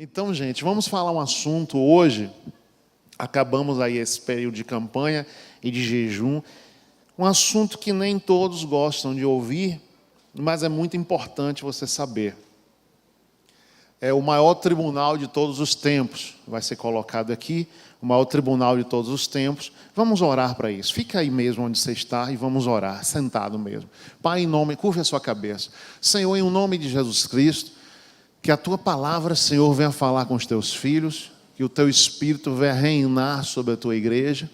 Então, gente, vamos falar um assunto hoje. Acabamos aí esse período de campanha e de jejum. Um assunto que nem todos gostam de ouvir, mas é muito importante você saber. É o maior tribunal de todos os tempos. Vai ser colocado aqui, o maior tribunal de todos os tempos. Vamos orar para isso. Fica aí mesmo onde você está e vamos orar, sentado mesmo. Pai, em nome, curve a sua cabeça. Senhor, em nome de Jesus Cristo, que a Tua palavra, Senhor, venha falar com os Teus filhos, que o Teu Espírito venha reinar sobre a Tua igreja,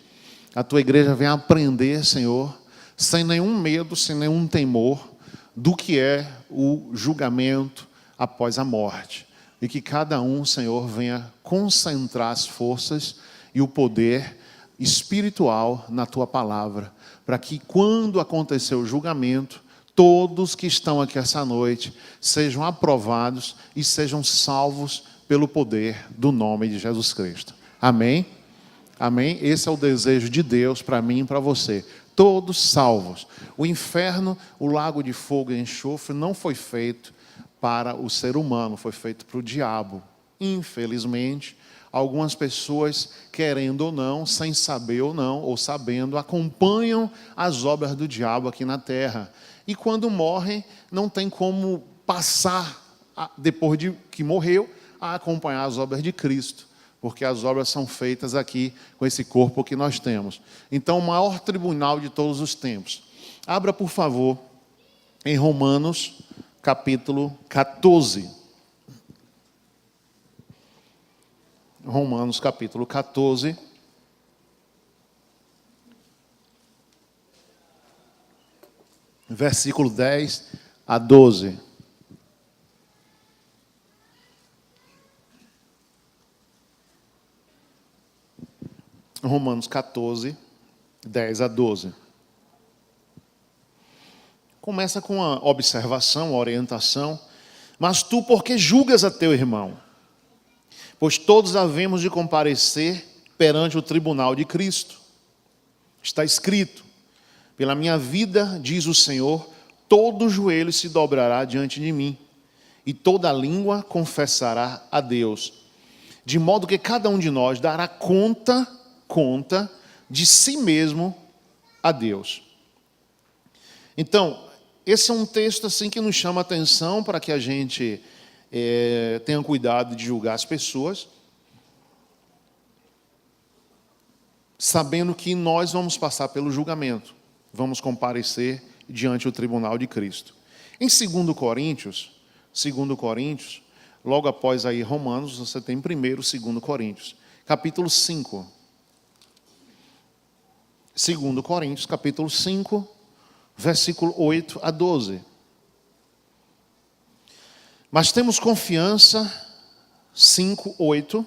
a Tua igreja venha aprender, Senhor, sem nenhum medo, sem nenhum temor, do que é o julgamento após a morte. E que cada um, Senhor, venha concentrar as forças e o poder espiritual na Tua palavra, para que quando acontecer o julgamento, todos que estão aqui essa noite sejam aprovados e sejam salvos pelo poder do nome de Jesus Cristo. Amém? Amém? Esse é o desejo de Deus para mim e para você. Todos salvos. O inferno, o lago de fogo e enxofre não foi feito para o ser humano, foi feito para o diabo. Infelizmente, algumas pessoas, querendo ou não, sem saber ou não, ou sabendo, acompanham as obras do diabo aqui na terra. E quando morrem, não tem como passar, depois de que morreu, a acompanhar as obras de Cristo. Porque as obras são feitas aqui com esse corpo que nós temos. Então, o maior tribunal de todos os tempos. Abra, por favor, em Romanos, capítulo 14. Romanos, capítulo 14. Versículo 10 a 12. Romanos 14, 10 a 12. Começa com uma observação, uma orientação. Mas tu, por que julgas a teu irmão? Pois todos havemos de comparecer perante o tribunal de Cristo. Está escrito: pela minha vida, diz o Senhor, todo joelho se dobrará diante de mim, e toda língua confessará a Deus. De modo que cada um de nós dará conta de si mesmo a Deus. Então, esse é um texto assim que nos chama a atenção para que a gente tenha cuidado de julgar as pessoas, sabendo que nós vamos passar pelo julgamento, vamos comparecer diante do tribunal de Cristo. Em 2 Coríntios, logo após aí Romanos, você tem primeiro 2 Coríntios, capítulo 5. 2 Coríntios, capítulo 5, versículo 8 a 12. Mas temos confiança, 5, 8,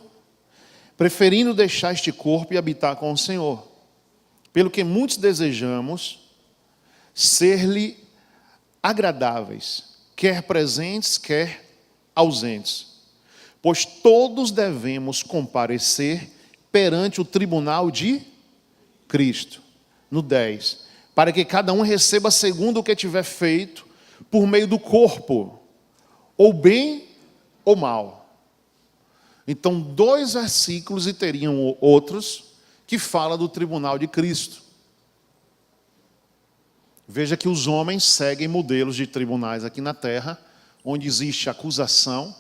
preferindo deixar este corpo e habitar com o Senhor, pelo que muitos desejamos ser-lhe agradáveis, quer presentes, quer ausentes. Pois todos devemos comparecer perante o tribunal de Cristo. No 10. Para que cada um receba segundo o que tiver feito por meio do corpo, ou bem ou mal. Então, 2 versículos e teriam outros que fala do tribunal de Cristo. Veja que os homens seguem modelos de tribunais aqui na terra, onde existe acusação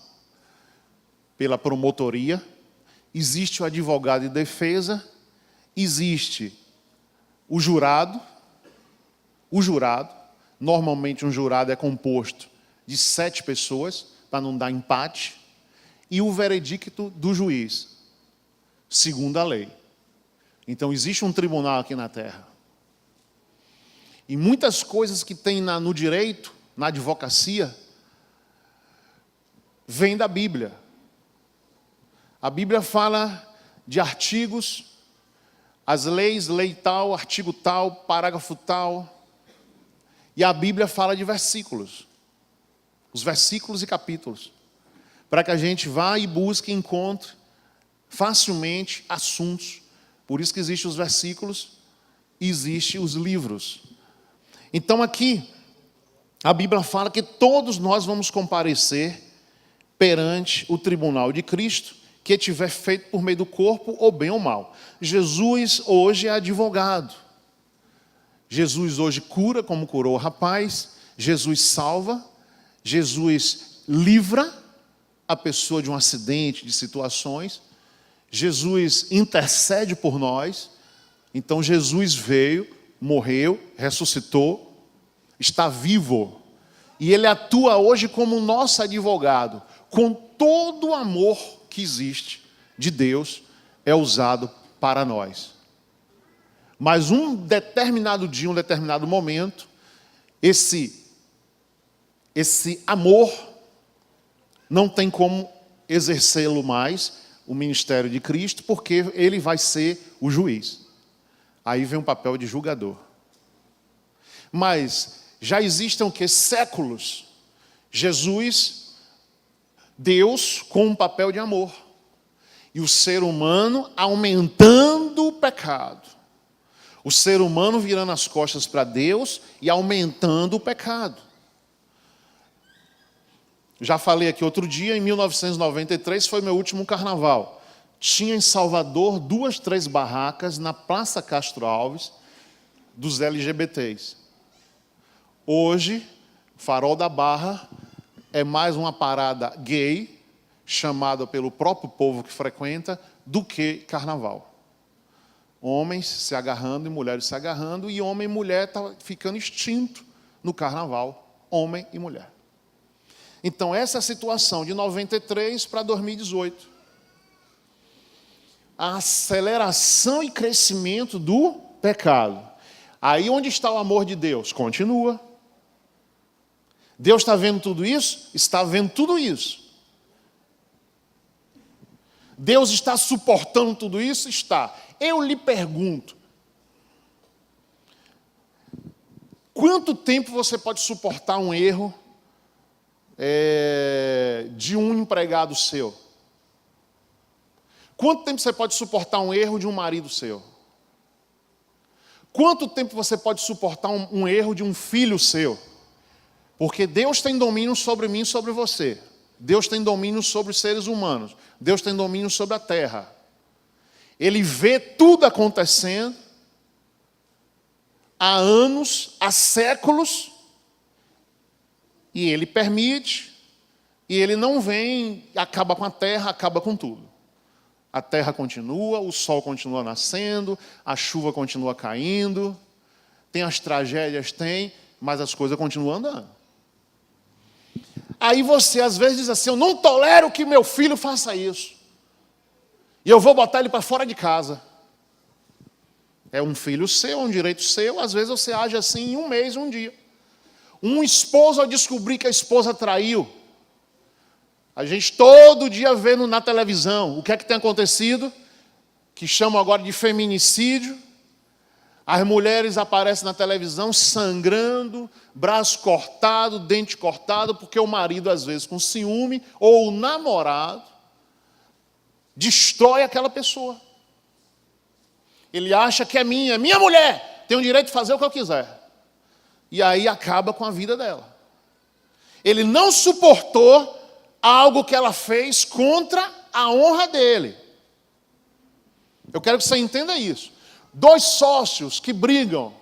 pela promotoria, existe o advogado de defesa, existe o jurado. O jurado, normalmente um jurado é composto de 7 pessoas, para não dar empate, e o veredicto do juiz, segundo a lei. Então, existe um tribunal aqui na terra. E muitas coisas que tem no direito, na advocacia, vêm da Bíblia. A Bíblia fala de artigos, as leis, lei tal, artigo tal, parágrafo tal. E a Bíblia fala de versículos. Os versículos e capítulos. Para que a gente vá e busque e encontre facilmente assuntos. Por isso que existem os versículos e existem os livros. Então aqui, a Bíblia fala que todos nós vamos comparecer perante o tribunal de Cristo, que tiver feito por meio do corpo, ou bem ou mal. Jesus hoje é advogado. Jesus hoje cura, como curou o rapaz. Jesus salva. Jesus livra a pessoa de um acidente, de situações. Jesus intercede por nós. Então Jesus veio, morreu, ressuscitou, está vivo. E Ele atua hoje como nosso advogado. Com todo o amor que existe de Deus, é usado para nós. Mas um determinado dia, um determinado momento, esse amor não tem como exercê-lo mais, o ministério de Cristo, porque Ele vai ser o juiz. Aí vem um papel de julgador. Mas já existem o que? Séculos. Jesus, Deus com um papel de amor. E o ser humano aumentando o pecado. O ser humano virando as costas para Deus e aumentando o pecado. Já falei aqui outro dia, em 1993 foi meu último carnaval. Tinha em Salvador 2, 3 barracas na Praça Castro Alves dos LGBTs. Hoje, Farol da Barra é mais uma parada gay, chamada pelo próprio povo que frequenta, do que carnaval. Homens se agarrando e mulheres se agarrando, e homem e mulher está ficando extinto no carnaval, homem e mulher. Então, essa é a situação de 93 para 2018. A aceleração e crescimento do pecado. Aí onde está o amor de Deus? Continua. Deus está vendo tudo isso? Está vendo tudo isso. Deus está suportando tudo isso? Está. Eu lhe pergunto, quanto tempo você pode suportar um erro de um empregado seu? Quanto tempo você pode suportar um erro de um marido seu? Quanto tempo você pode suportar um erro de um filho seu? Porque Deus tem domínio sobre mim e sobre você. Deus tem domínio sobre os seres humanos. Deus tem domínio sobre a terra. Ele vê tudo acontecendo há anos, há séculos, e Ele permite, e Ele não vem, acaba com a terra, acaba com tudo. A terra continua, o sol continua nascendo, a chuva continua caindo, tem as tragédias, mas as coisas continuam andando. Aí você às vezes diz assim, eu não tolero que meu filho faça isso. E eu vou botar ele para fora de casa. É um filho seu, é um direito seu. Às vezes você age assim em um mês, um dia. Um esposo, ao descobrir que a esposa traiu, a gente todo dia vendo na televisão o que é que tem acontecido, que chamam agora de feminicídio. As mulheres aparecem na televisão sangrando, braço cortado, dente cortado, porque o marido, às vezes, com ciúme, ou o namorado, destrói aquela pessoa. Ele acha que é minha mulher, tem o direito de fazer o que eu quiser. E aí acaba com a vida dela. Ele não suportou algo que ela fez contra a honra dele. Eu quero que você entenda isso. 2 sócios que brigam.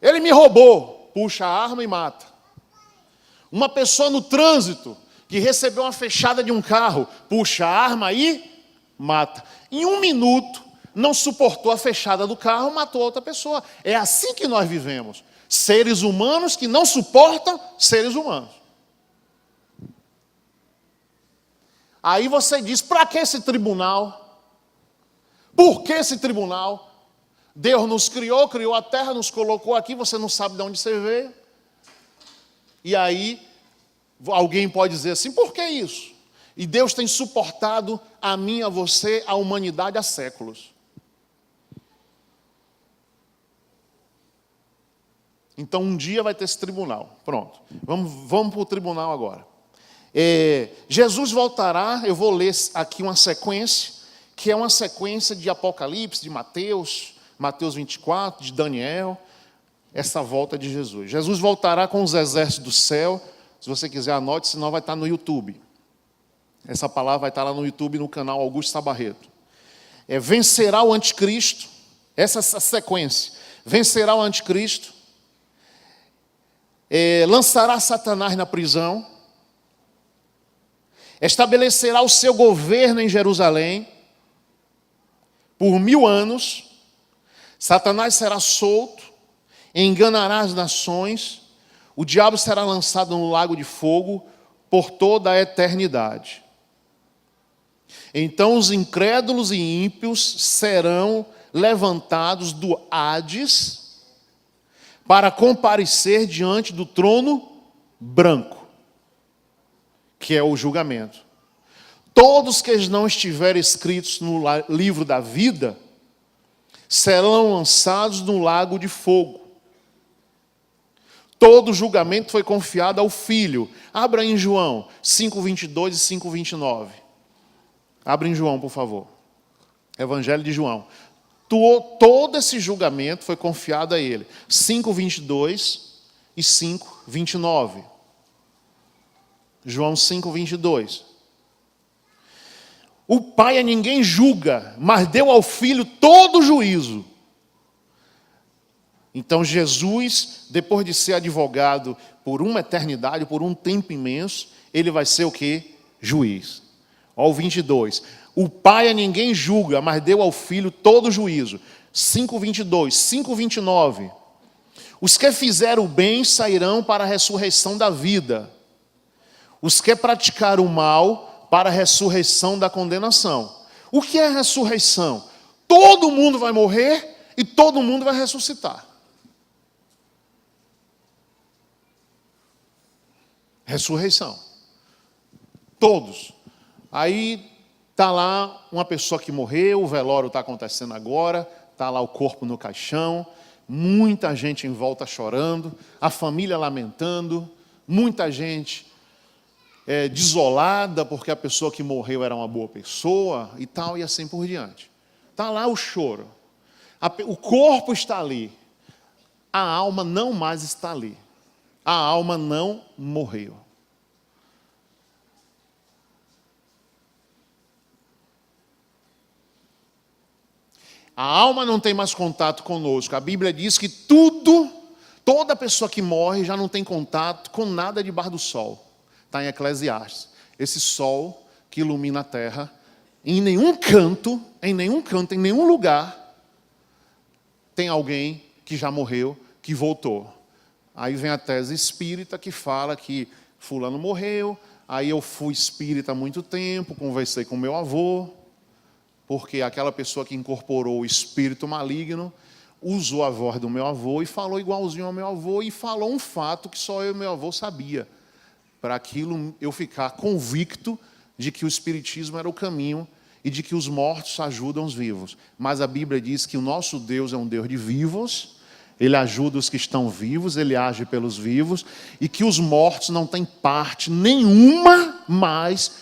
Ele me roubou, puxa a arma e mata. Uma pessoa no trânsito que recebeu uma fechada de um carro, puxa a arma e mata. Em 1 minuto, não suportou a fechada do carro, matou outra pessoa. É assim que nós vivemos. Seres humanos que não suportam seres humanos. Aí você diz, para que esse tribunal? Por que esse tribunal? Deus nos criou, criou a terra, nos colocou aqui, você não sabe de onde você veio. E aí, alguém pode dizer assim, por que isso? E Deus tem suportado a mim, a você, a humanidade há séculos. Então um dia vai ter esse tribunal. Pronto, vamos para o tribunal agora. Jesus voltará, eu vou ler aqui uma sequência, que é uma sequência de Apocalipse, de Mateus 24, de Daniel, essa volta de Jesus. Jesus voltará com os exércitos do céu, se você quiser anote, senão vai estar no YouTube. Essa palavra vai estar lá no YouTube, no canal Augusto Sabarreto. Vencerá o anticristo. Essa é a sequência. Vencerá o anticristo. Lançará Satanás na prisão. Estabelecerá o seu governo em Jerusalém. Por 1000 anos. Satanás será solto. Enganará as nações. O diabo será lançado no lago de fogo por toda a eternidade. Então os incrédulos e ímpios serão levantados do Hades para comparecer diante do trono branco, que é o julgamento. Todos que não estiverem escritos no livro da vida serão lançados no lago de fogo. Todo julgamento foi confiado ao Filho. Abra em João 5:22 e 5:29. Abra em João, por favor. Evangelho de João. Todo esse julgamento foi confiado a ele. 5:22 e 5:29. João 5:22. O Pai a ninguém julga, mas deu ao Filho todo o juízo. Então Jesus, depois de ser advogado por uma eternidade, por um tempo imenso, ele vai ser o quê? Juiz. Olha o 22. O Pai a ninguém julga, mas deu ao Filho todo o juízo. 5:22, 5:29. Os que fizeram o bem sairão para a ressurreição da vida. Os que praticaram o mal para a ressurreição da condenação. O que é a ressurreição? Todo mundo vai morrer e todo mundo vai ressuscitar. Ressurreição. Todos. Aí está lá uma pessoa que morreu, o velório está acontecendo agora, está lá o corpo no caixão, muita gente em volta chorando, a família lamentando, muita gente desolada porque a pessoa que morreu era uma boa pessoa e tal, e assim por diante. Está lá o choro. O corpo está ali, a alma não mais está ali. A alma não morreu. A alma não tem mais contato conosco. A Bíblia diz que toda pessoa que morre já não tem contato com nada debaixo do sol. Está em Eclesiastes. Esse sol que ilumina a terra, em nenhum canto, em nenhum lugar, tem alguém que já morreu, que voltou. Aí vem a tese espírita que fala que fulano morreu, aí eu fui espírita há muito tempo, conversei com meu avô, porque aquela pessoa que incorporou o espírito maligno usou a voz do meu avô e falou igualzinho ao meu avô e falou um fato que só eu e meu avô sabia, para aquilo eu ficar convicto de que o espiritismo era o caminho e de que os mortos ajudam os vivos. Mas a Bíblia diz que o nosso Deus é um Deus de vivos. Ele ajuda os que estão vivos, ele age pelos vivos, e que os mortos não têm parte nenhuma mais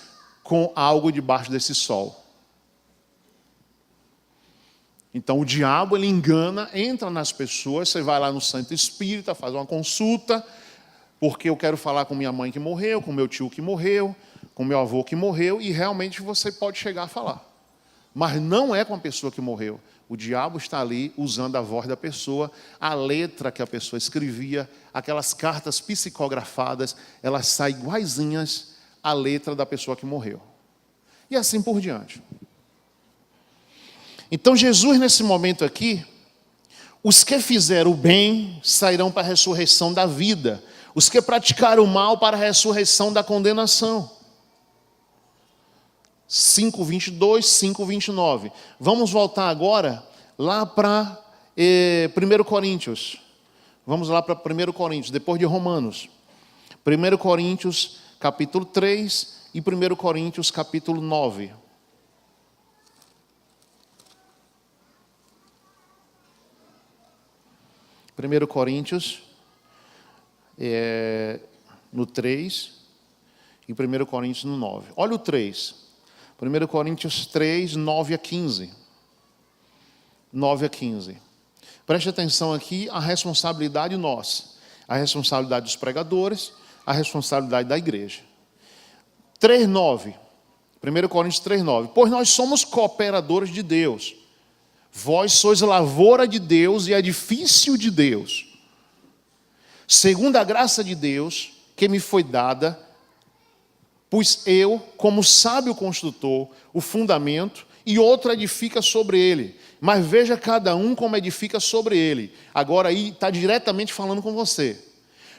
com algo debaixo desse sol. Então o diabo, ele engana, entra nas pessoas, você vai lá no centro espírita, faz uma consulta, porque eu quero falar com minha mãe que morreu, com meu tio que morreu, com meu avô que morreu, e realmente você pode chegar a falar. Mas não é com a pessoa que morreu. O diabo está ali usando a voz da pessoa, a letra que a pessoa escrevia, aquelas cartas psicografadas, elas saem iguaizinhas à letra da pessoa que morreu. E assim por diante. Então Jesus, nesse momento aqui, os que fizeram o bem sairão para a ressurreição da vida. Os que praticaram o mal para a ressurreição da condenação. 5:22, 5:29. Vamos voltar agora lá para 1 Coríntios. Vamos lá para 1 Coríntios, depois de Romanos. 1 Coríntios, capítulo 3 e 1 Coríntios, capítulo 9. Primeiro Coríntios, no 3 e 1 Coríntios no 9. Olha o 3. 1 Coríntios 3, 9 a 15. 9 a 15. Preste atenção aqui, a responsabilidade nossa. A responsabilidade dos pregadores, a responsabilidade da igreja. 3, 9. 1 Coríntios 3,9. Pois nós somos cooperadores de Deus. Vós sois lavoura de Deus e edifício de Deus. Segundo a graça de Deus, que me foi dada, pois eu, como sábio construtor, o fundamento, e outro edifica sobre ele. Mas veja cada um como edifica sobre ele. Agora aí está diretamente falando com você.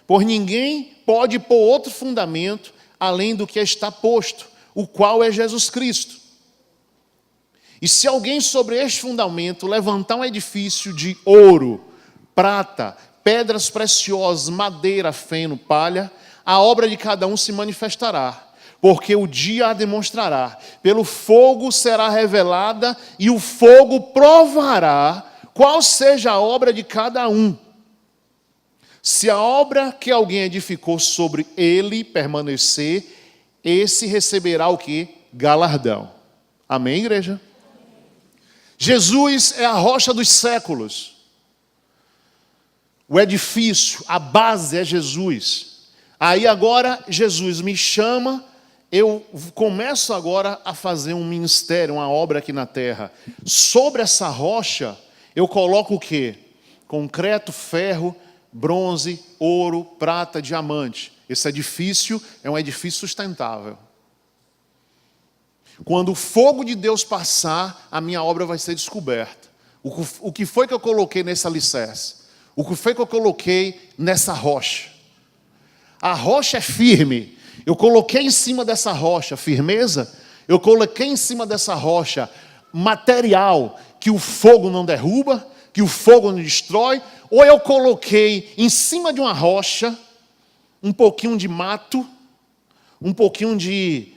Pois ninguém pode pôr outro fundamento além do que está posto, o qual é Jesus Cristo. E se alguém sobre este fundamento levantar um edifício de ouro, prata, pedras preciosas, madeira, feno, palha, a obra de cada um se manifestará, porque o dia a demonstrará. Pelo fogo será revelada, e o fogo provará qual seja a obra de cada um. Se a obra que alguém edificou sobre ele permanecer, esse receberá o quê? Galardão. Amém, igreja? Jesus é a rocha dos séculos. O edifício, a base é Jesus. Aí agora Jesus me chama, eu começo agora a fazer um ministério, uma obra aqui na terra. Sobre essa rocha, eu coloco o quê? Concreto, ferro, bronze, ouro, prata, diamante. Esse edifício é um edifício sustentável. Quando o fogo de Deus passar, a minha obra vai ser descoberta. O que foi que eu coloquei nesse alicerce? O que foi que eu coloquei nessa rocha? A rocha é firme. Eu coloquei em cima dessa rocha firmeza. Eu coloquei em cima dessa rocha material que o fogo não derruba, que o fogo não destrói. Ou eu coloquei em cima de uma rocha um pouquinho de mato, um pouquinho de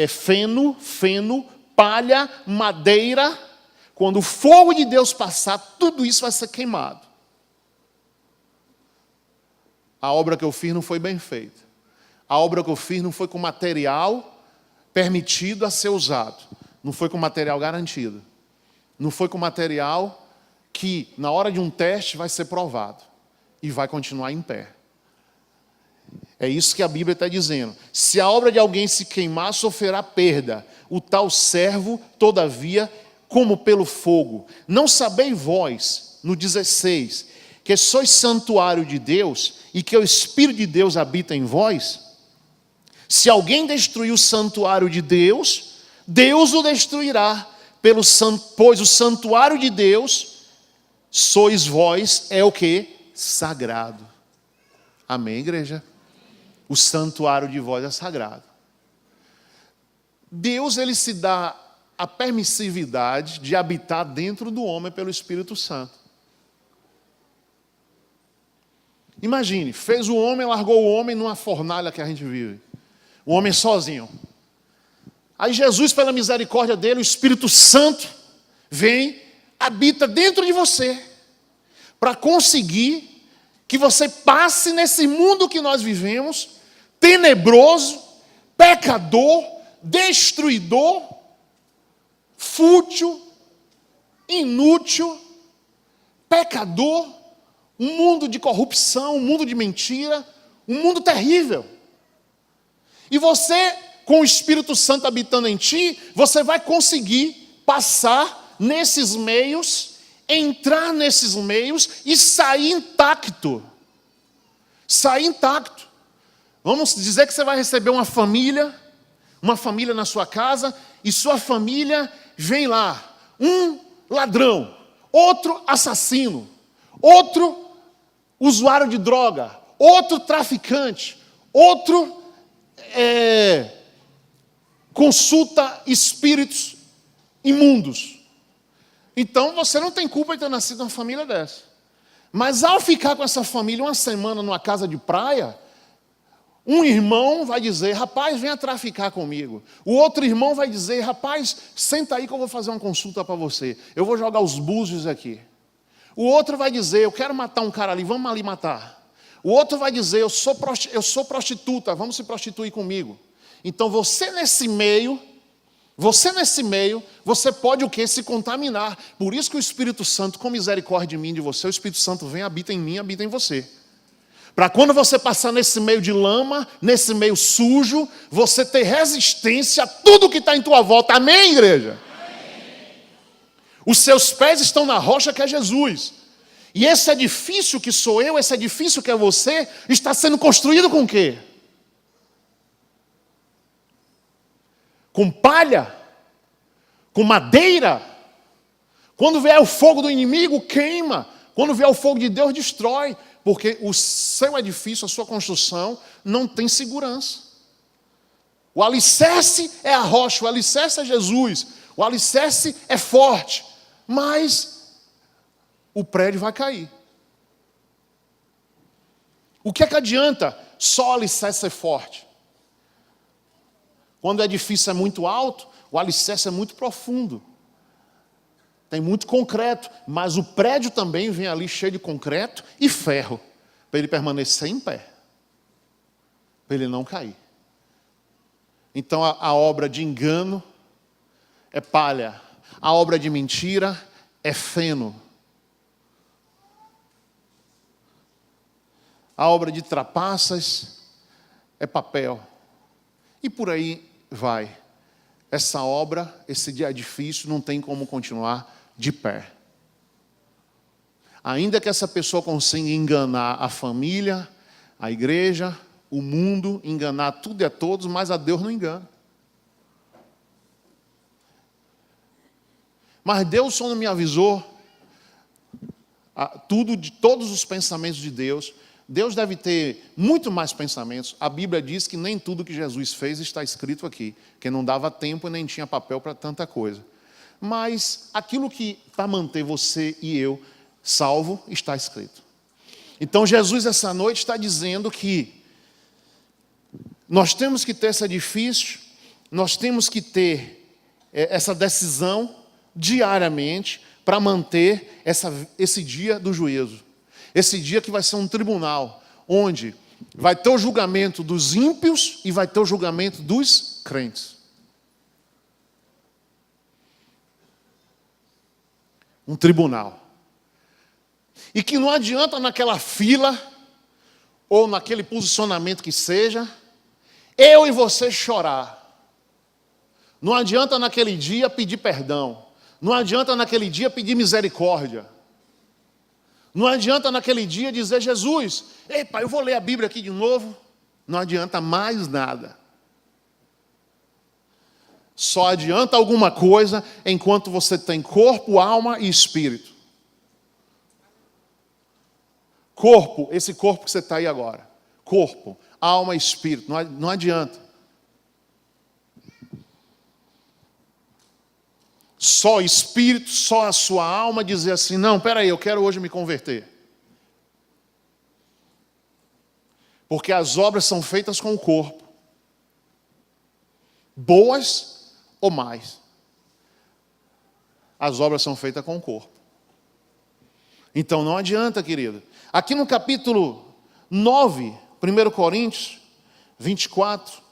feno, palha, madeira. Quando o fogo de Deus passar, tudo isso vai ser queimado. A obra que eu fiz não foi bem feita. A obra que eu fiz não foi com material permitido a ser usado. Não foi com material garantido. Não foi com material que, na hora de um teste, vai ser provado. E vai continuar em pé. É isso que a Bíblia está dizendo. Se a obra de alguém se queimar, sofrerá perda. O tal servo, todavia, como pelo fogo. Não sabeis vós, no 16, que sois santuário de Deus e que o Espírito de Deus habita em vós? Se alguém destruir o santuário de Deus, Deus o destruirá, pois o santuário de Deus sois vós, é o que? Sagrado. Amém, igreja? O santuário de vós é sagrado. Deus, ele se dá a permissividade de habitar dentro do homem pelo Espírito Santo. Imagine, fez o homem, largou o homem numa fornalha que a gente vive. O homem sozinho. Aí Jesus, pela misericórdia dele, o Espírito Santo vem, habita dentro de você, para conseguir que você passe nesse mundo que nós vivemos, tenebroso, pecador, destruidor, fútil, inútil, pecador, um mundo de corrupção, um mundo de mentira, um mundo terrível. E você, com o Espírito Santo habitando em ti, você vai conseguir passar nesses meios, entrar nesses meios e sair intacto. Sair intacto. Vamos dizer que você vai receber uma família na sua casa, e sua família vem lá, um ladrão, outro assassino, outro usuário de droga, outro traficante, outro consulta espíritos imundos. Então você não tem culpa de ter nascido numa família dessa. Mas ao ficar com essa família uma semana numa casa de praia, um irmão vai dizer: rapaz, venha traficar comigo. O outro irmão vai dizer: rapaz, senta aí que eu vou fazer uma consulta para você. Eu vou jogar os búzios aqui. O outro vai dizer: eu quero matar um cara ali, vamos ali matar. O outro vai dizer: eu sou prostituta, vamos se prostituir comigo. Então você nesse meio, você pode o quê? Se contaminar. Por isso que o Espírito Santo, com misericórdia de mim e de você, o Espírito Santo vem, habita em mim, habita em você. Para quando você passar nesse meio de lama, nesse meio sujo, você ter resistência a tudo que está em tua volta. Amém, igreja? Amém. Os seus pés estão na rocha que é Jesus. E esse edifício que sou eu, esse edifício que é você, está sendo construído com o quê? Com palha? Com madeira? Quando vier o fogo do inimigo, queima. Quando vier o fogo de Deus, destrói. Porque o seu edifício, a sua construção, não tem segurança. O alicerce é a rocha, o alicerce é Jesus. O alicerce é forte. Mas o prédio vai cair. O que é que adianta só o alicerce ser forte? Quando o edifício é muito alto, o alicerce é muito profundo. Tem muito concreto, mas o prédio também vem ali cheio de concreto e ferro, para ele permanecer em pé, para ele não cair. Então a obra de engano é palha, a obra de mentira é feno, a obra de trapaças é papel, e por aí vai. Essa obra, esse edifício não tem como continuar de pé. Ainda que essa pessoa consiga enganar a família, a igreja, o mundo, enganar tudo e a todos, mas a Deus não engana. Mas Deus só não me avisou tudo de todos os pensamentos de Deus. Deus deve ter muito mais pensamentos. A Bíblia diz que nem tudo que Jesus fez está escrito aqui, que não dava tempo e nem tinha papel para tanta coisa. Mas aquilo que para manter você e eu salvo está escrito. Então Jesus essa noite está dizendo que nós temos que ter esse edifício, nós temos que ter essa decisão diariamente para manter esse dia do juízo. Esse dia que vai ser um tribunal, onde vai ter o julgamento dos ímpios e vai ter o julgamento dos crentes. Um tribunal. E que não adianta naquela fila, ou naquele posicionamento que seja, eu e você chorar. Não adianta naquele dia pedir perdão. Não adianta naquele dia pedir misericórdia. Não adianta naquele dia dizer, Jesus, epa, eu vou ler a Bíblia aqui de novo. Não adianta mais nada. Só adianta alguma coisa enquanto você tem corpo, alma e espírito. Corpo, esse corpo que você está aí agora. Corpo, alma e espírito. Não adianta. Só espírito, só a sua alma dizer assim, não, peraí, eu quero hoje me converter. Porque as obras são feitas com o corpo. Boas ou mais. As obras são feitas com o corpo. Então não adianta, querido. Aqui no capítulo 9, 1 Coríntios 24.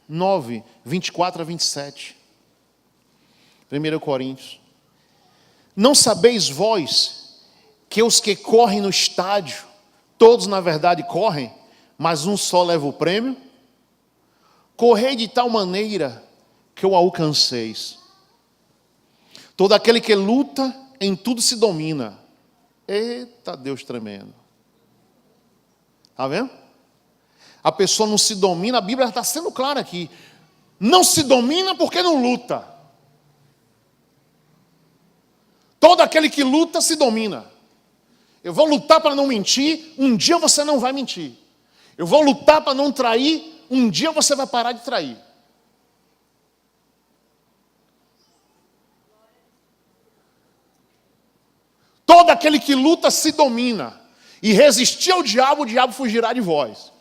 Nove, 24 a 27. 1 Coríntios. Não sabeis vós que os que correm no estádio, todos na verdade correm, mas um só leva o prêmio? Correi de tal maneira que o alcanceis. Todo aquele que luta, em tudo se domina. Eita Deus tremendo. Está vendo? A pessoa não se domina, a Bíblia está sendo clara aqui. Não se domina porque não luta. Todo aquele que luta se domina. Eu vou lutar para não mentir, um dia você não vai mentir. Eu vou lutar para não trair, um dia você vai parar de trair. Todo aquele que luta se domina. E resistir ao diabo, o diabo fugirá de vós.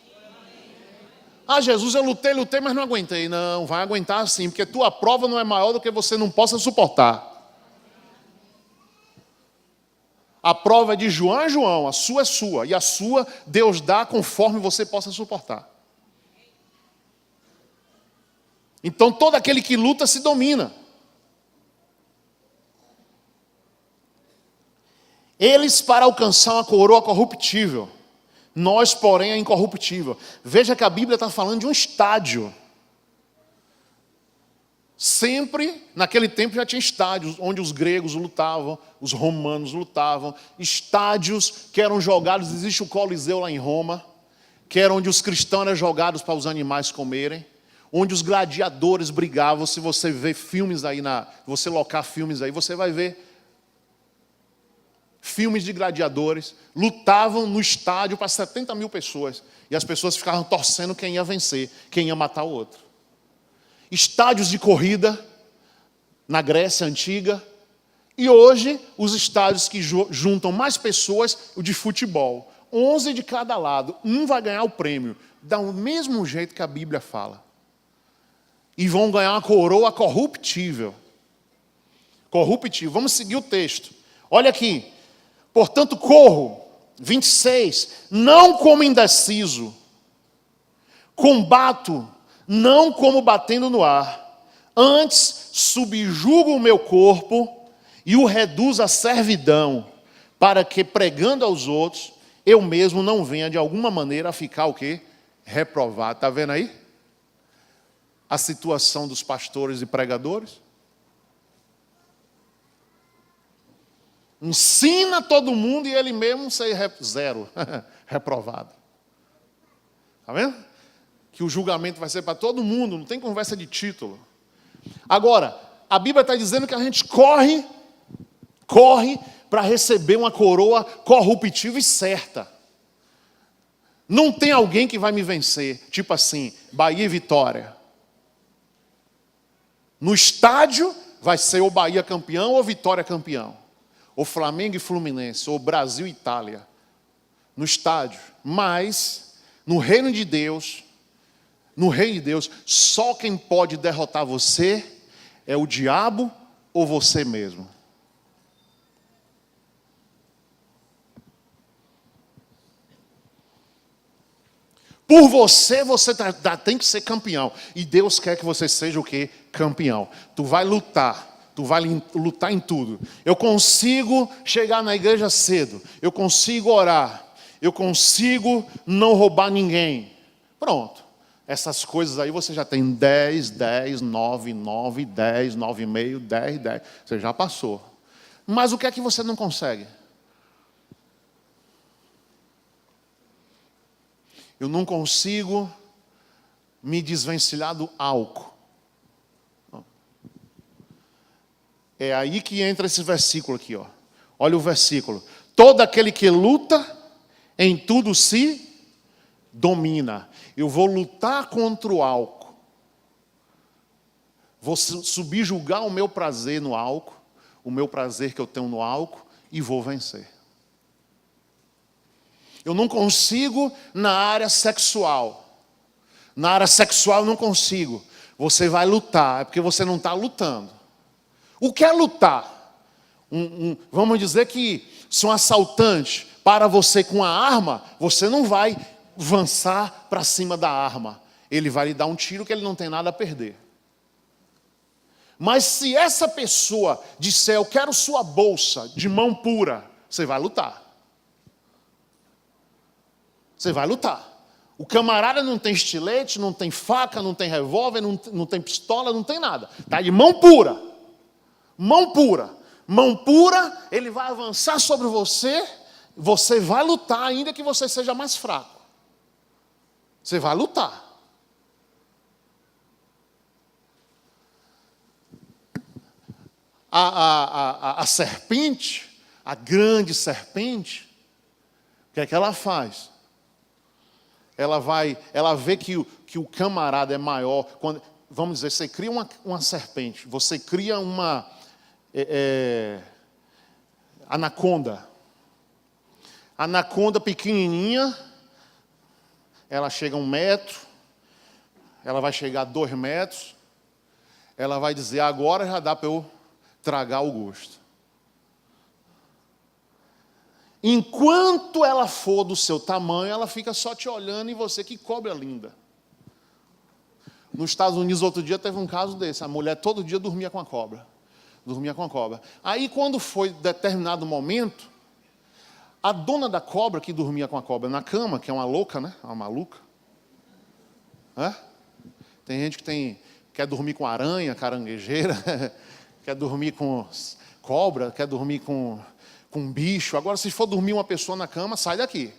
Ah, Jesus, eu lutei, mas não aguentei. Não, vai aguentar sim, porque tua prova não é maior do que você não possa suportar. A prova é de João é João, a sua é sua. E a sua, Deus dá conforme você possa suportar. Então todo aquele que luta se domina. Eles para alcançar uma coroa corruptível, nós, porém, a incorruptível. Veja que a Bíblia está falando de um estádio. Sempre, naquele tempo, já tinha estádios onde os gregos lutavam, os romanos lutavam, estádios que eram jogados, existe o Coliseu lá em Roma, que era onde os cristãos eram jogados para os animais comerem, onde os gladiadores brigavam. Se você ver filmes aí, você locar filmes aí, você vai ver filmes de gladiadores, lutavam no estádio para 70 mil pessoas, e as pessoas ficavam torcendo quem ia vencer, quem ia matar o outro. Estádios de corrida, na Grécia Antiga, e hoje os estádios que juntam mais pessoas, o de futebol, 11 de cada lado, um vai ganhar o prêmio, do mesmo jeito que a Bíblia fala. E vão ganhar uma coroa corruptível. Corruptível. Vamos seguir o texto. Olha aqui. Portanto, corro, 26, não como indeciso, combato, não como batendo no ar, antes subjugo o meu corpo e o reduzo à servidão, para que, pregando aos outros, eu mesmo não venha de alguma maneira a ficar o quê? Reprovado. Está vendo aí? A situação dos pastores e pregadores. Ensina todo mundo e ele mesmo ser zero, reprovado. Está vendo? Que o julgamento vai ser para todo mundo, não tem conversa de título. Agora, a Bíblia está dizendo que a gente corre para receber uma coroa corruptível e certa. Não tem alguém que vai me vencer, tipo assim, Bahia e Vitória. No estádio vai ser ou Bahia campeão ou Vitória campeão. Ou Flamengo e Fluminense, ou Brasil e Itália, no estádio. Mas, no reino de Deus, só quem pode derrotar você é o diabo ou você mesmo. Por você tem que ser campeão. E Deus quer que você seja o quê? Campeão. Tu vai lutar em tudo. Eu consigo chegar na igreja cedo. Eu consigo orar. Eu consigo não roubar ninguém. Pronto. Essas coisas aí você já tem 10, 10, 9, 9, 10, 9,5, 10, 10. Você já passou. Mas o que é que você não consegue? Eu não consigo me desvencilhar do álcool. É aí que entra esse versículo aqui, ó. Olha o versículo. Todo aquele que luta, em tudo se domina. Eu vou lutar contra o álcool. Vou subjugar o meu prazer no álcool, o meu prazer que eu tenho no álcool, e vou vencer. Eu não consigo na área sexual. Na área sexual eu não consigo. Você vai lutar, é porque você não está lutando. O que é lutar? Vamos dizer que se um assaltante para você com a arma, você não vai avançar para cima da arma. Ele vai lhe dar um tiro que ele não tem nada a perder. Mas se essa pessoa disser, eu quero sua bolsa de mão pura, você vai lutar. Você vai lutar. O camarada não tem estilete, não tem faca, não tem revólver, não tem pistola, não tem nada. Está de mão pura. Mão pura. Mão pura, ele vai avançar sobre você, você vai lutar ainda que você seja mais fraco. Você vai lutar. A serpente, a grande serpente, o que é que ela faz? Ela vê que o camarada é maior. Vamos dizer, você cria uma serpente, você cria uma anaconda. Anaconda pequenininha, ela chega a 1 metro, ela vai chegar a 2 metros, ela vai dizer, agora já dá para eu tragar o gosto. Enquanto ela for do seu tamanho, ela fica só te olhando e você, que cobra linda. Nos Estados Unidos, outro dia, teve um caso desse. A mulher todo dia dormia com a cobra. Dormia com a cobra. Aí, quando foi determinado momento, a dona da cobra, que dormia com a cobra na cama, que é uma louca, né? Uma maluca. Tem gente que quer dormir com aranha, caranguejeira, quer dormir com cobra, quer dormir com bicho. Agora, se for dormir uma pessoa na cama, sai daqui.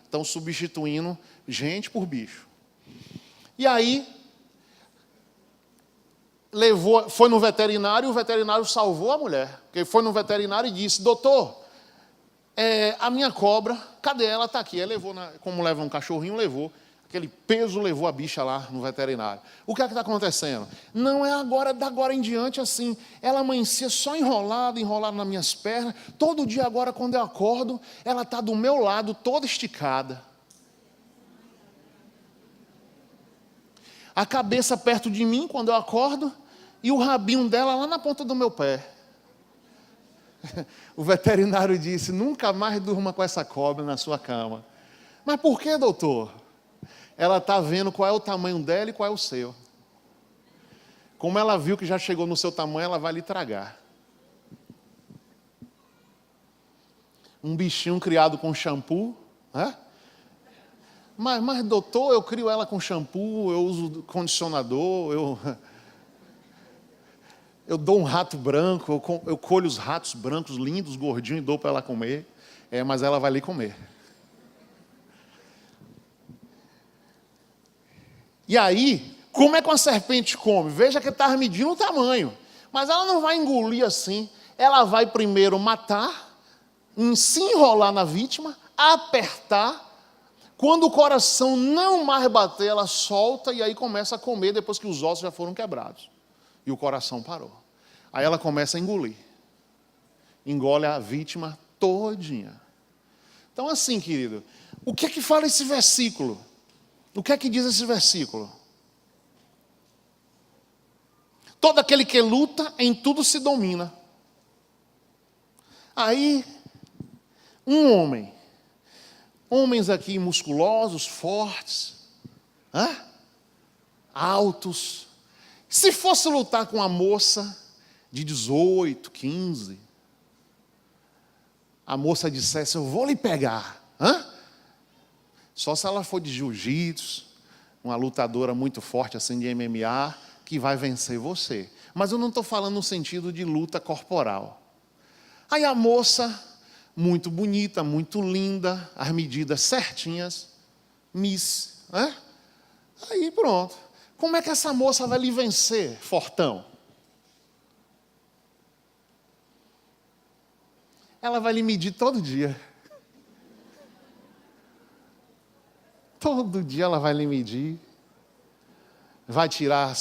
Estão substituindo gente por bicho. E aí, foi no veterinário, e o veterinário salvou a mulher. Porque foi no veterinário e disse: doutor, a minha cobra, cadê ela? Está aqui. Ele levou, como leva um cachorrinho, levou. Aquele peso levou a bicha lá no veterinário. O que é que está acontecendo? Não é agora, da agora em diante assim. Ela amanhecia só enrolada nas minhas pernas. Todo dia agora, quando eu acordo, ela está do meu lado, toda esticada. A cabeça perto de mim, quando eu acordo, e o rabinho dela lá na ponta do meu pé. O veterinário disse: nunca mais durma com essa cobra na sua cama. Mas por que, doutor? Ela está vendo qual é o tamanho dela e qual é o seu. Como ela viu que já chegou no seu tamanho, ela vai lhe tragar. Um bichinho criado com shampoo. Mas, doutor, eu crio ela com shampoo, eu uso condicionador, eu dou um rato branco, eu colho os ratos brancos, lindos, gordinhos, e dou para ela comer. Mas ela vai lhe comer. E aí, como é que uma serpente come? Veja que está medindo o tamanho. Mas ela não vai engolir assim. Ela vai primeiro matar, se enrolar na vítima, apertar. Quando o coração não mais bater, ela solta e aí começa a comer depois que os ossos já foram quebrados. E o coração parou. Aí ela começa a engolir. Engole a vítima todinha. Então assim, querido, o que é que fala esse versículo? O que é que diz esse versículo? Todo aquele que luta, em tudo se domina. Aí, homens aqui musculosos, fortes, altos. Se fosse lutar com uma moça de 18, 15, a moça dissesse: eu vou lhe pegar. Só se ela for de jiu-jitsu, uma lutadora muito forte assim de MMA, que vai vencer você. Mas eu não estou falando no sentido de luta corporal. Aí a moça, muito bonita, muito linda, as medidas certinhas, Miss. Aí pronto. Como é que essa moça vai lhe vencer, fortão? Ela vai lhe medir todo dia. Todo dia ela vai lhe medir, vai tirar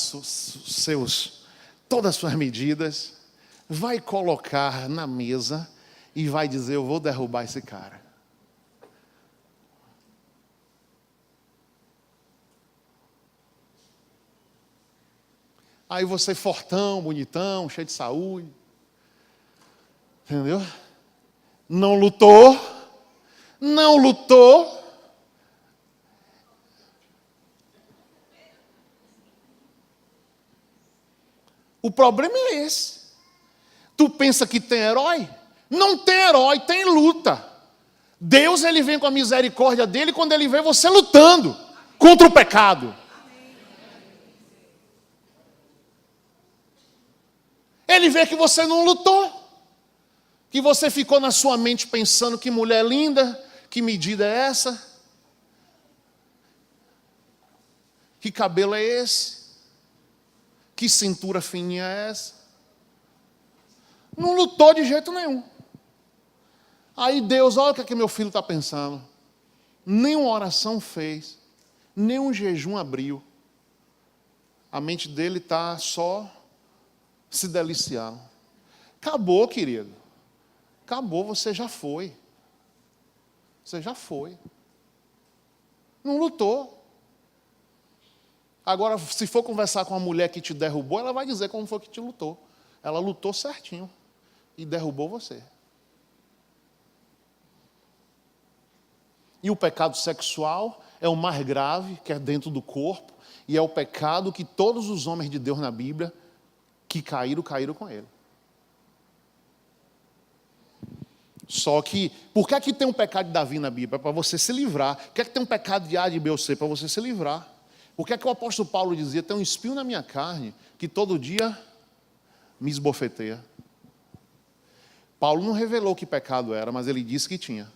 todas as suas medidas, vai colocar na mesa e vai dizer: eu vou derrubar esse cara. Aí você fortão, bonitão, cheio de saúde, entendeu? Não lutou. O problema é esse. Tu pensa que tem herói? Não tem herói, tem luta. Deus, ele vem com a misericórdia dele quando ele vê você lutando contra o pecado. Ele vê que você não lutou, que você ficou na sua mente pensando: que mulher linda, que medida é essa? Que cabelo é esse? Que cintura fininha é essa? Não lutou de jeito nenhum. Aí Deus, olha o que é que meu filho está pensando. Nenhuma oração fez, nenhum jejum abriu. A mente dele está só se deliciando. Acabou, querido. Acabou, você já foi. Você já foi. Não lutou. Agora, se for conversar com a mulher que te derrubou, ela vai dizer como foi que te lutou. Ela lutou certinho e derrubou você. E o pecado sexual é o mais grave, que é dentro do corpo, e é o pecado que todos os homens de Deus na Bíblia que caíram com ele. Só que, por que é que tem um pecado de Davi na Bíblia? É para você se livrar. Por que é que tem um pecado de A, de B ou C? Para você se livrar. Por que é que o apóstolo Paulo dizia, tem um espinho na minha carne, que todo dia me esbofeteia? Paulo não revelou que pecado era, mas ele disse que tinha.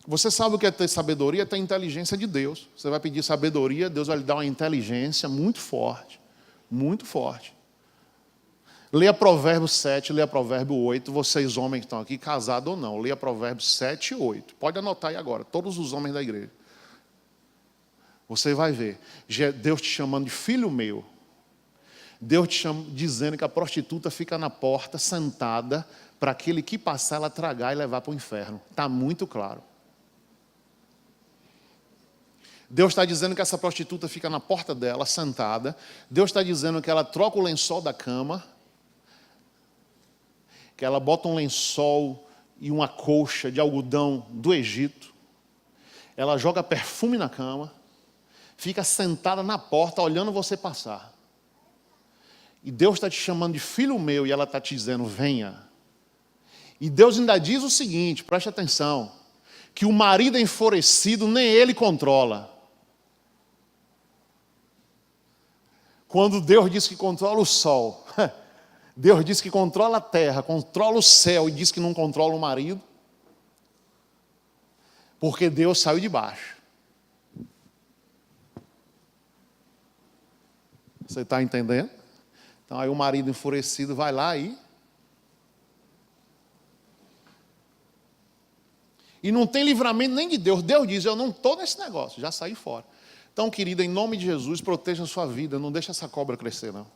Você sabe o que é ter sabedoria? É ter inteligência de Deus. Você vai pedir sabedoria, Deus vai lhe dar uma inteligência muito forte. Muito forte. Leia Provérbios 7, leia Provérbios 8. Vocês homens que estão aqui, casados ou não, leia Provérbios 7 e 8. Pode anotar aí agora, todos os homens da igreja. Você vai ver. Deus te chamando de filho meu. Deus te dizendo que a prostituta fica na porta, sentada, para aquele que passar, ela tragar e levar para o inferno. Está muito claro. Deus está dizendo que essa prostituta fica na porta dela, sentada. Deus está dizendo que ela troca o lençol da cama, que ela bota um lençol e uma colcha de algodão do Egito. Ela joga perfume na cama, fica sentada na porta, olhando você passar. E Deus está te chamando de filho meu, e ela está te dizendo, venha. E Deus ainda diz o seguinte, preste atenção, que o marido enfurecido nem ele controla. Quando Deus diz que controla o sol, Deus diz que controla a terra, controla o céu e diz que não controla o marido, porque Deus saiu de baixo. Você está entendendo? Então aí o marido enfurecido vai lá e não tem livramento nem de Deus. Deus diz, eu não estou nesse negócio, já saí fora. Então, querida, em nome de Jesus, proteja a sua vida, não deixe essa cobra crescer, não.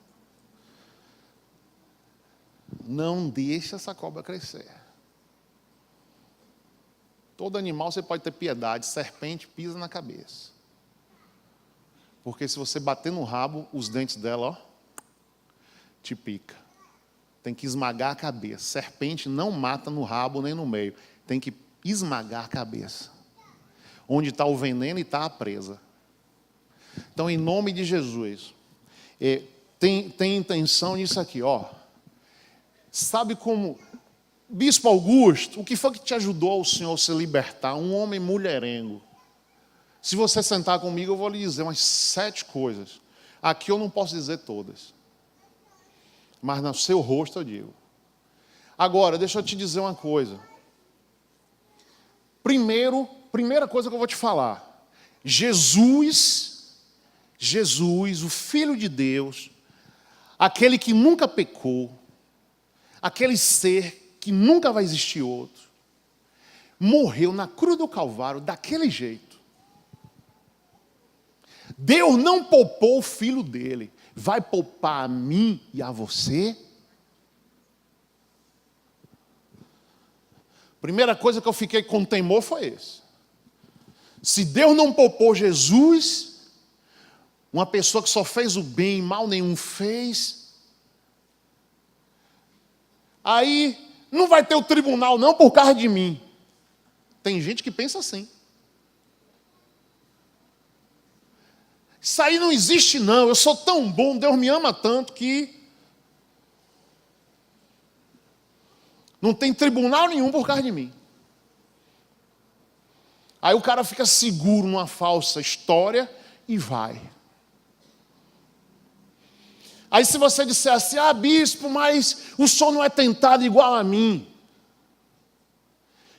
Não deixe essa cobra crescer. Todo animal você pode ter piedade, serpente pisa na cabeça. Porque se você bater no rabo, os dentes dela, ó, te pica. Tem que esmagar a cabeça. Serpente não mata no rabo nem no meio. Tem que esmagar a cabeça. Onde está o veneno e está a presa. Então, em nome de Jesus, tem intenção nisso aqui, ó. Sabe como, Bispo Augusto, o que foi que te ajudou o Senhor a se libertar? Um homem mulherengo. Se você sentar comigo, eu vou lhe dizer umas 7 coisas. Aqui eu não posso dizer todas. Mas no seu rosto eu digo. Agora, deixa eu te dizer uma coisa. Primeira coisa que eu vou te falar. Jesus, o Filho de Deus, aquele que nunca pecou, aquele ser que nunca vai existir outro, morreu na cruz do Calvário daquele jeito. Deus não poupou o Filho dele. Vai poupar a mim e a você? Primeira coisa que eu fiquei com temor foi esse. Se Deus não poupou Jesus, uma pessoa que só fez o bem, mal nenhum fez, aí não vai ter o tribunal não por causa de mim. Tem gente que pensa assim. Isso aí não existe não, eu sou tão bom, Deus me ama tanto que não tem tribunal nenhum por causa de mim. Aí o cara fica seguro numa falsa história e vai. Aí se você disser assim, bispo, mas o senhor não é tentado igual a mim.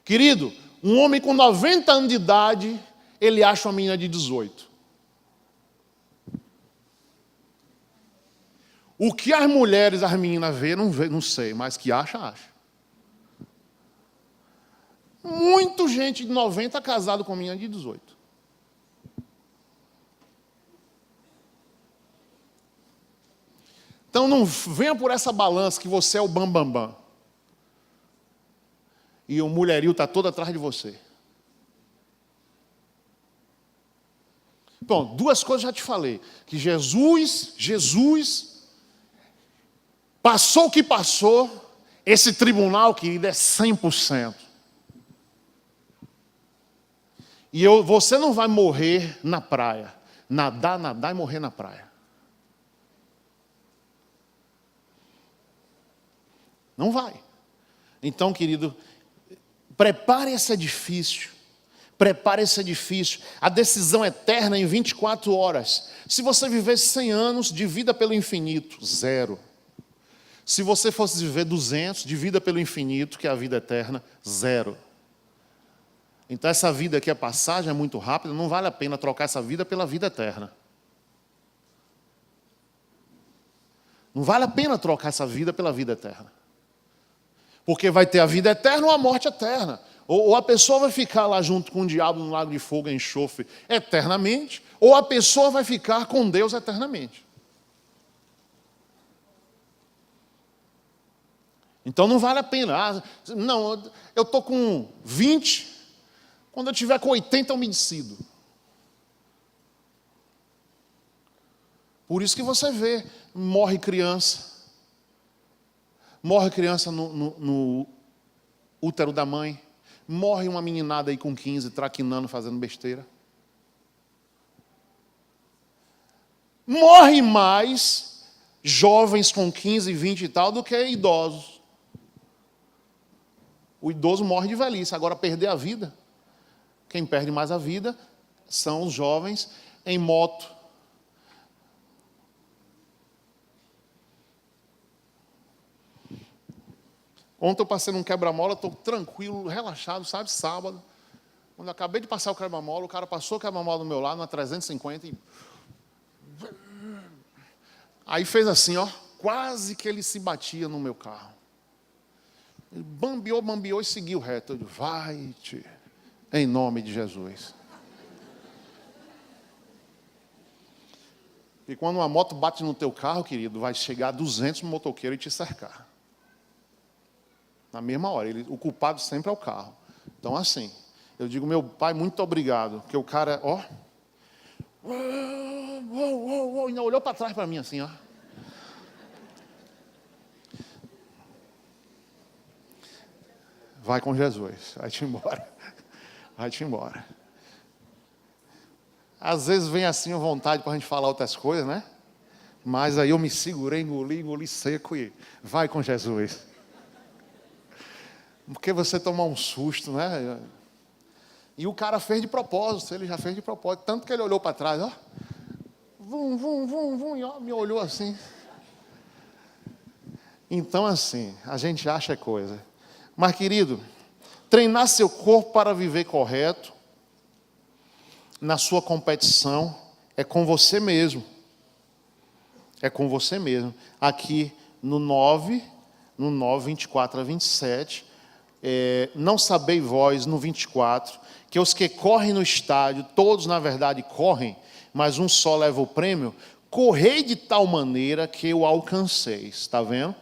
Querido, um homem com 90 anos de idade, ele acha uma menina de 18. O que as mulheres, as meninas vê, não sei, mas que acha. Muita gente de 90 casado com menina de 18. Então não venha por essa balança que você é o bambambam. E o mulherio está todo atrás de você. Bom, 2 coisas já te falei. Que Jesus passou o que passou. Esse tribunal, querido, é 100%. E você não vai morrer na praia. Nadar e morrer na praia. Não vai. Então, querido, prepare esse edifício. Prepare esse edifício. A decisão eterna em 24 horas. Se você vivesse 100 anos, divida pelo infinito. 0. Se você fosse viver 200, divida pelo infinito, que é a vida eterna. 0. Então essa vida aqui, a passagem é muito rápida, não vale a pena trocar essa vida pela vida eterna. Não vale a pena trocar essa vida pela vida eterna. Porque vai ter a vida eterna ou a morte eterna. Ou a pessoa vai ficar lá junto com o diabo no lago de fogo e enxofre eternamente, ou a pessoa vai ficar com Deus eternamente. Então não vale a pena. Não, eu estou com 20, quando eu tiver com 80 eu me decido. Por isso que você vê, morre criança no útero da mãe, morre uma meninada aí com 15, traquinando, fazendo besteira. Morre mais jovens com 15, 20 e tal do que idosos. O idoso morre de velhice, agora perder a vida. Quem perde mais a vida são os jovens em moto. Ontem eu passei num quebra-mola, estou tranquilo, relaxado, sabe, sábado. Quando eu acabei de passar o quebra-mola, o cara passou o quebra-mola do meu lado, na 350, e... aí fez assim, ó, quase que ele se batia no meu carro. Ele bambeou e seguiu reto. Eu disse, vai-te, em nome de Jesus. E quando uma moto bate no teu carro, querido, vai chegar 200 motoqueiros e te cercar. Na mesma hora. O culpado sempre é o carro. Então, assim, eu digo, meu pai, muito obrigado. Porque o cara, ó... ainda olhou para trás para mim assim, ó. Vai com Jesus. Vai-te embora. Vai-te embora. Às vezes vem assim a vontade para a gente falar outras coisas, né? Mas aí eu me segurei, engoli seco e vai com Jesus. Porque você tomar um susto, né? E o cara fez de propósito, ele já fez de propósito. Tanto que ele olhou para trás, ó. E ó, me olhou assim. Então, assim, a gente acha coisa. Mas, querido, treinar seu corpo para viver correto, na sua competição, é com você mesmo. É com você mesmo. Aqui no 9, 24 a 27, não sabeis vós, no 24, que os que correm no estádio, todos na verdade correm, mas um só leva o prêmio, correi de tal maneira que o alcanceis. Está vendo?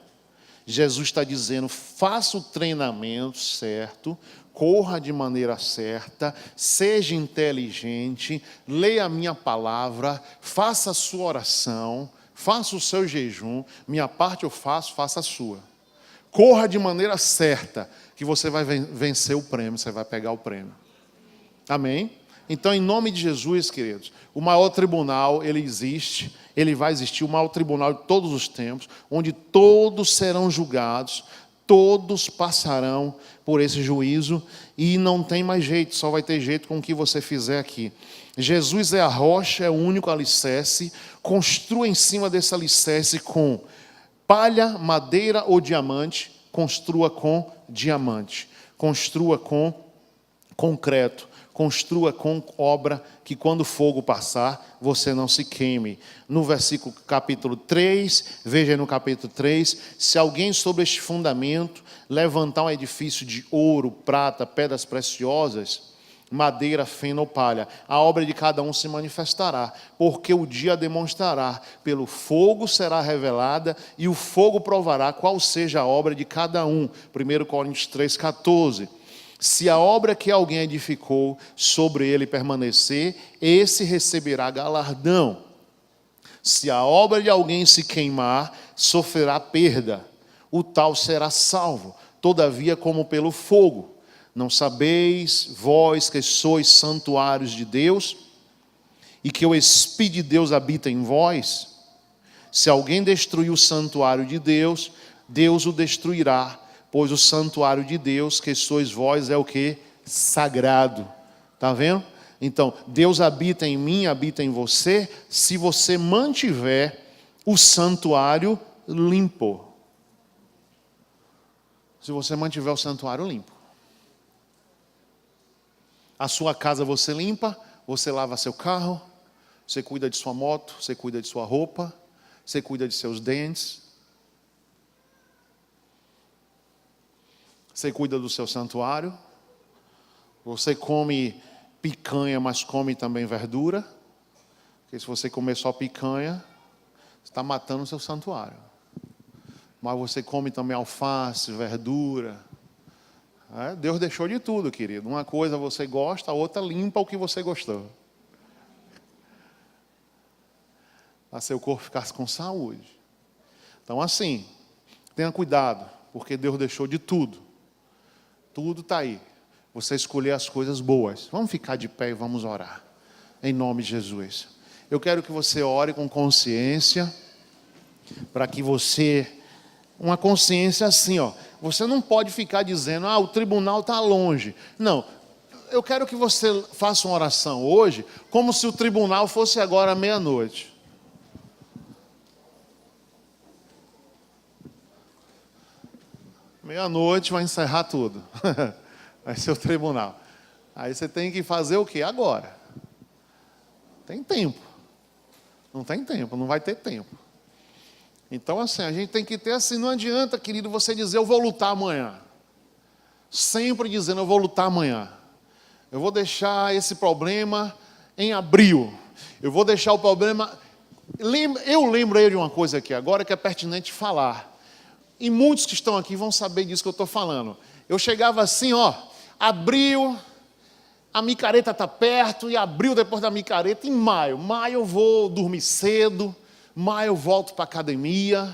Jesus está dizendo, faça o treinamento certo, corra de maneira certa, seja inteligente, leia a minha palavra, faça a sua oração, faça o seu jejum, minha parte eu faço, faça a sua. Corra de maneira certa, que você vai vencer o prêmio, você vai pegar o prêmio. Amém? Então, em nome de Jesus, queridos, o maior tribunal, ele existe, ele vai existir, o maior tribunal de todos os tempos, onde todos serão julgados, todos passarão por esse juízo, e não tem mais jeito, só vai ter jeito com o que você fizer aqui. Jesus é a rocha, é o único alicerce, construa em cima desse alicerce com palha, madeira ou diamante, construa com diamante, construa com concreto, construa com obra, que quando o fogo passar, você não se queime. No versículo capítulo 3, veja no capítulo 3, se alguém sobre este fundamento levantar um edifício de ouro, prata, pedras preciosas, madeira, feno ou palha, a obra de cada um se manifestará, porque o dia demonstrará, pelo fogo será revelada, e o fogo provará qual seja a obra de cada um. 1 Coríntios 3,14. Se a obra que alguém edificou sobre ele permanecer, esse receberá galardão. Se a obra de alguém se queimar, sofrerá perda. O tal será salvo, todavia como pelo fogo. Não sabeis, vós que sois santuários de Deus, e que o Espírito de Deus habita em vós? Se alguém destruir o santuário de Deus, Deus o destruirá, pois o santuário de Deus, que sois vós, é o que? Sagrado. Está vendo? Então, Deus habita em mim, habita em você, se você mantiver o santuário limpo. Se você mantiver o santuário limpo. A sua casa você limpa, você lava seu carro, você cuida de sua moto, você cuida de sua roupa, você cuida de seus dentes, você cuida do seu santuário, você come picanha, mas come também verdura, porque se você comer só picanha, você está matando o seu santuário. Mas você come também alface, verdura. Deus deixou de tudo, querido. Uma coisa você gosta, a outra limpa o que você gostou. Para seu corpo ficar com saúde. Então assim, tenha cuidado, porque Deus deixou de tudo. Tudo está aí. Você escolher as coisas boas. Vamos ficar de pé e vamos orar. Em nome de Jesus. Eu quero que você ore com consciência, para que você... Uma consciência assim, ó. Você não pode ficar dizendo, o tribunal está longe. Não. Eu quero que você faça uma oração hoje, como se o tribunal fosse agora à meia-noite. Meia-noite vai encerrar tudo. Vai ser o tribunal. Aí você tem que fazer o quê? Agora. Tem tempo. Não tem tempo, não vai ter tempo. Então assim, a gente tem que ter assim, não adianta, querido, você dizer eu vou lutar amanhã. Sempre dizendo eu vou lutar amanhã. Eu vou deixar esse problema em abril. Eu vou deixar o problema... Eu lembrei de uma coisa aqui agora que é pertinente falar. E muitos que estão aqui vão saber disso que eu estou falando. Eu chegava assim, abril, a micareta está perto, e abril depois da micareta, em maio. Maio eu vou dormir cedo, maio eu volto para a academia,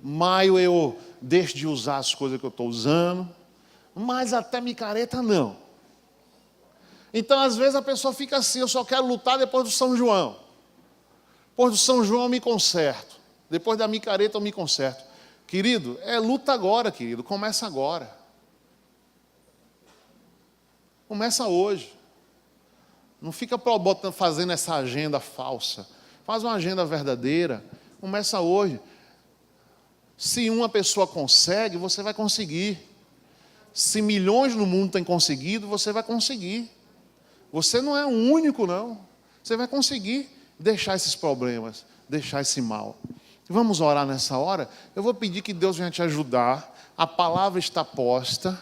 maio eu deixo de usar as coisas que eu estou usando, mas até micareta não. Então às vezes a pessoa fica assim, eu só quero lutar depois do São João. Depois do São João eu me conserto, depois da micareta eu me conserto. Querido, luta agora, querido, começa agora. Começa hoje. Não fica fazendo essa agenda falsa. Faz uma agenda verdadeira. Começa hoje. Se uma pessoa consegue, você vai conseguir. Se milhões no mundo têm conseguido, você vai conseguir. Você não é o único, não. Você vai conseguir deixar esses problemas, deixar esse mal. Vamos orar nessa hora? Eu vou pedir que Deus venha te ajudar. A palavra está posta,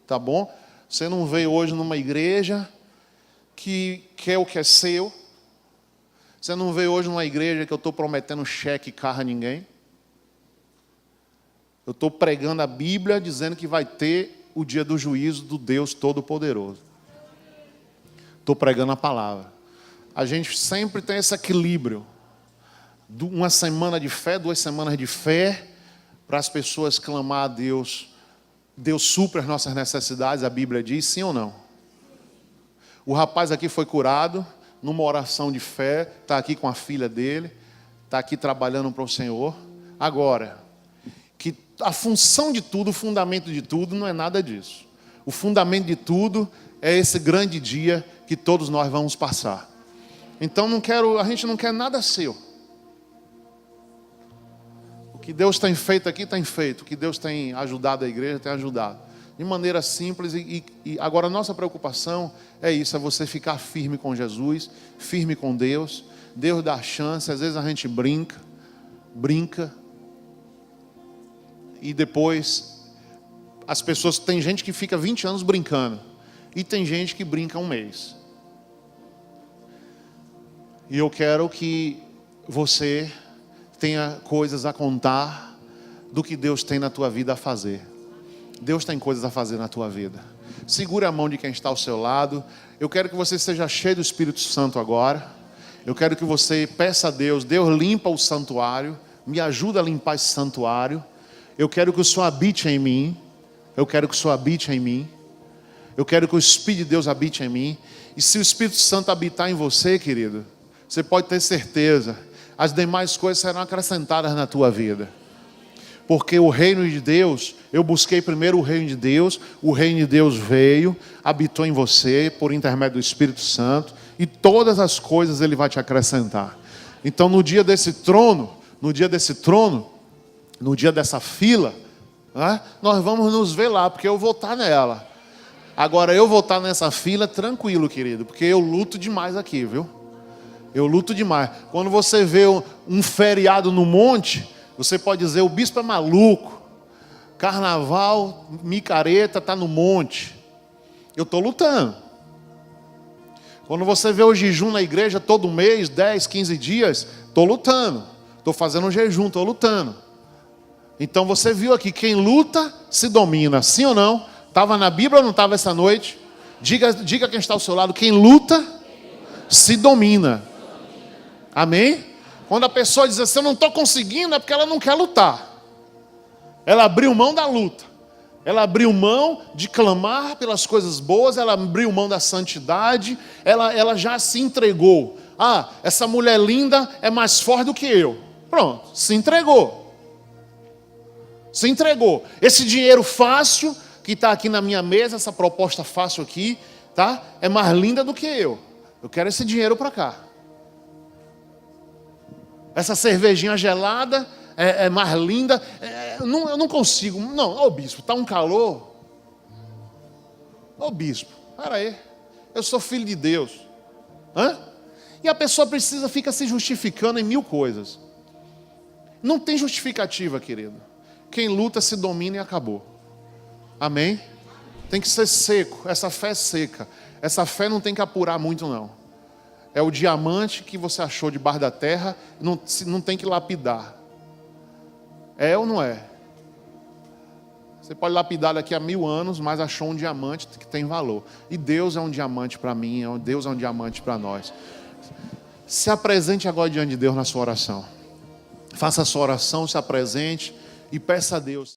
tá bom? Você não veio hoje numa igreja que quer o que é seu. Você não veio hoje numa igreja que eu estou prometendo cheque e carro a ninguém. Eu estou pregando a Bíblia dizendo que vai ter o dia do juízo do Deus Todo-Poderoso. Estou pregando a palavra. A gente sempre tem esse equilíbrio. Uma semana de fé, 2 semanas de fé, para as pessoas clamar a Deus. Deus supre as nossas necessidades, a Bíblia diz, sim ou não? O rapaz aqui foi curado, numa oração de fé, está aqui com a filha dele, está aqui trabalhando para o Senhor. Agora, que a função de tudo, o fundamento de tudo, não é nada disso. O fundamento de tudo é esse grande dia que todos nós vamos passar. Então a gente não quer nada seu. O que Deus tem feito aqui, tem feito. O que Deus tem ajudado a igreja, tem ajudado. De maneira simples. E agora a nossa preocupação é isso, é você ficar firme com Jesus, firme com Deus. Deus dá chance, às vezes a gente brinca. E depois, as pessoas, tem gente que fica 20 anos brincando. E tem gente que brinca 1 mês. E eu quero que você tenha coisas a contar do que Deus tem na tua vida a fazer. Deus tem coisas a fazer na tua vida. Segure a mão de quem está ao seu lado. Eu quero que você seja cheio do Espírito Santo agora. Eu quero que você peça a Deus, Deus limpa o santuário, me ajuda a limpar esse santuário. Eu quero que o Senhor habite em mim. Eu quero que o Senhor habite em mim. Eu quero que o Espírito de Deus habite em mim. E se o Espírito Santo habitar em você, querido, você pode ter certeza, as demais coisas serão acrescentadas na tua vida. Porque o reino de Deus, eu busquei primeiro o reino de Deus veio, habitou em você por intermédio do Espírito Santo, e todas as coisas Ele vai te acrescentar. Então no dia dessa fila, né, nós vamos nos ver lá, porque eu vou estar nela. Agora eu vou estar nessa fila tranquilo, querido, porque eu luto demais aqui, viu? Eu luto demais. Quando você vê um feriado no monte, você pode dizer, o bispo é maluco. Carnaval, micareta, está no monte. Eu estou lutando. Quando você vê o jejum na igreja todo mês, 10, 15 dias, estou lutando. Estou fazendo um jejum, estou lutando. Então você viu aqui, quem luta se domina, sim ou não? Estava na Bíblia ou não estava essa noite? Diga quem está ao seu lado, quem luta se domina. Amém? Quando a pessoa diz assim, eu não estou conseguindo, é porque ela não quer lutar. Ela abriu mão da luta. Ela abriu mão de clamar pelas coisas boas, ela abriu mão da santidade, ela já se entregou. Ah, essa mulher linda é mais forte do que eu. Pronto, se entregou. Se entregou. Esse dinheiro fácil que está aqui na minha mesa, essa proposta fácil aqui, tá? É mais linda do que eu. Eu quero esse dinheiro para cá. Essa cervejinha gelada é mais linda. Eu não consigo. Não, ô bispo, está um calor. Ô bispo, para aí. Eu sou filho de Deus. Hã? E a pessoa fica se justificando em 1000 coisas. Não tem justificativa, querido. Quem luta se domina e acabou. Amém? Tem que ser seco. Essa fé é seca. Essa fé não tem que apurar muito, não. É o diamante que você achou debaixo da terra, não tem que lapidar. É ou não é? Você pode lapidar daqui a 1000 anos, mas achou um diamante que tem valor. E Deus é um diamante para mim, Deus é um diamante para nós. Se apresente agora diante de Deus na sua oração. Faça a sua oração, se apresente e peça a Deus.